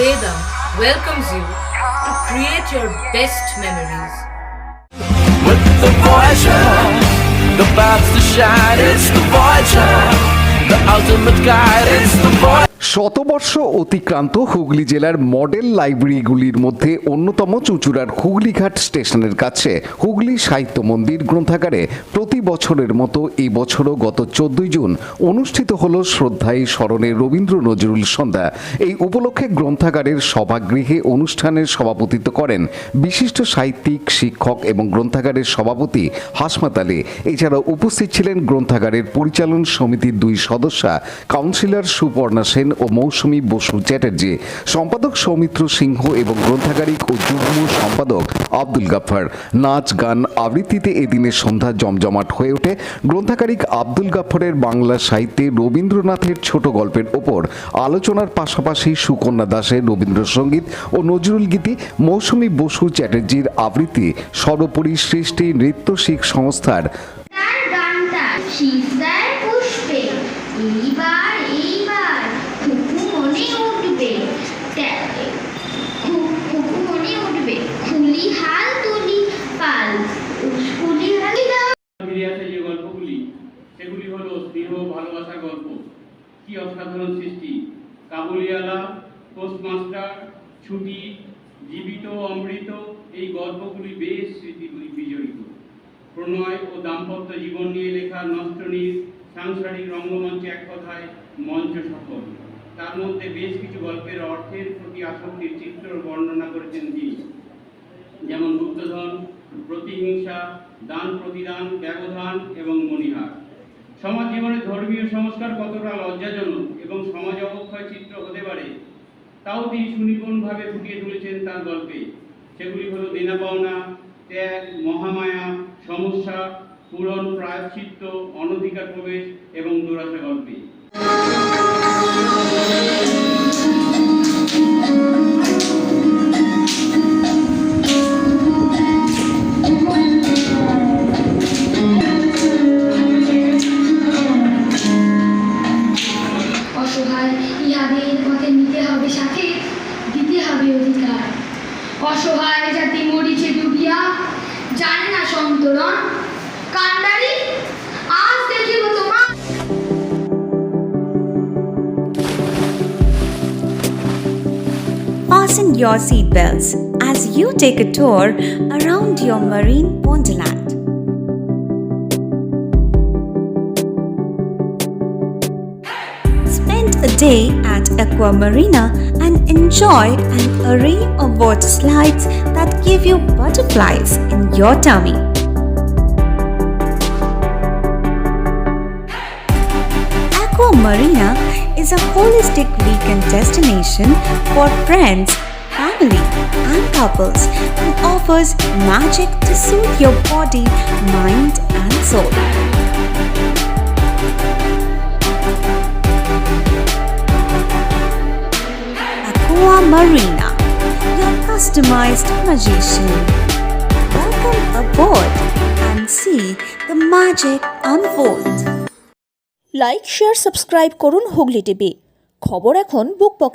Vedam welcomes you to create your best memories. With the Voyager, the paths to shine, it's the Voyager, the ultimate guide, it's the Voyager. শতবর্ষ অতিক্রান্ত হুগলি জেলার model লাইব্রেরিগুলির মধ্যে অন্যতম চুঁচুড়ার হুগলিঘাট স্টেশনের কাছে হুগলি সাহিত্য মন্দির গ্রন্থাগারে প্রতি বছরের মতো এই বছরও গত 14 জুন অনুষ্ঠিত হল শ্রদ্ধায় স্মরণে রবীন্দ্র নজরুল সন্ধ্যা। এই উপলক্ষে গ্রন্থাগারের সভাগৃহে অনুষ্ঠানের সভাপতিত্ব করেন বিশিষ্ট সাহিত্যিক, শিক্ষক এবং গ্রন্থাগারের সভাপতি হাসমাত আলী। এছাড়াও উপস্থিত ছিলেন গ্রন্থাগারের পরিচালন সমিতির 2 সদস্যা কাউন্সিলর সুপর্ণা সেন ও মৌসুমী বসু চ্যাটার্জি, সম্পাদক সৌমিত্র সিংহ এবং গ্রন্থাগারিক ও যুগ্ম সম্পাদক আব্দুল গাফফার। নাচ গান আবৃত্তিতে এদিনের সন্ধ্যা জমজমাট হয়ে ওঠে। গ্রন্থাগারিক আব্দুল গাফফারের বাংলা সাহিত্যে রবীন্দ্রনাথের ছোট গল্পের ওপর আলোচনার পাশাপাশি সুকন্যা দাসের রবীন্দ্রসঙ্গীত ও নজরুল গীতি, মৌসুমী বসু চ্যাটার্জির আবৃত্তি, সর্বোপরি সৃষ্টি নৃত্যশিক সংস্থার গানটা শীতকাল পুষ্পে এইবার খুকু মনে উঠবে, খুকু মনে উঠবে, খুলি হাল তুলি পাল, খুলি হাল। ফিরে আসে যে গল্পগুলি, সেগুলি হলো স্নেহ ভালোবাসার গল্প। কি অসাধারণ সৃষ্টি! কাবুলিওয়ালা, পোস্টমাস্টার, ছুটি, জীবিত অমৃত, এই গল্পগুলি বেশ স্মৃতি বিজড়িত। প্রণয় ও দাম্পত্য জীবন নিয়ে লেখা নষ্টনীর সাংসারিক রঙ্গমঞ্চে এক কথায় মঞ্চ সফল। তার মধ্যে বেশ কিছু গল্পের অর্থের প্রতি আসক্তির চিত্র বর্ণনা করেছেন তিনি, যেমন গুপ্তধন, প্রতিহিংসা, দান প্রতিদান, ব্যবধান এবং মণিহার। সমাজ জীবনে ধর্মীয় সংস্কার কতটা লজ্জাজনক এবং সমাজ অবক্ষয় চিত্র হতে পারে, তাও তিনি সুনিপুণভাবে ফুটিয়ে তুলেছেন তার গল্পে। সেগুলি হলো দেনা পাওনা, ত্যাগ, মহামায়া, সমস্যা, পূরণ, প্রায়শ্চিত্ত, অনধিকার প্রবেশ এবং দুরাশা গল্পে। অসহায় ইহাদের পথে নিতে হবে সাথে, দিতে হবে অধিকার। অসহায় জাতি মরিছে ডুবিয়া, জানে না সন্তরণ, কান্ডারি আজ দেখিব তোমার। Fasten your seatbelts as you take a tour around your marine wonderland. Spend a day at Aqua Marina and enjoy an array of water slides that give you butterflies in your tummy. Aqua Marina is a holistic weekend destination for friends, family, and couples and offers magic to soothe your body, mind, and soul. Aqua Marina, your customized magician. Welcome aboard and see the magic unfold. Like, share, subscribe করুন Hooghly TV. খবর এখন বুক পকেটে।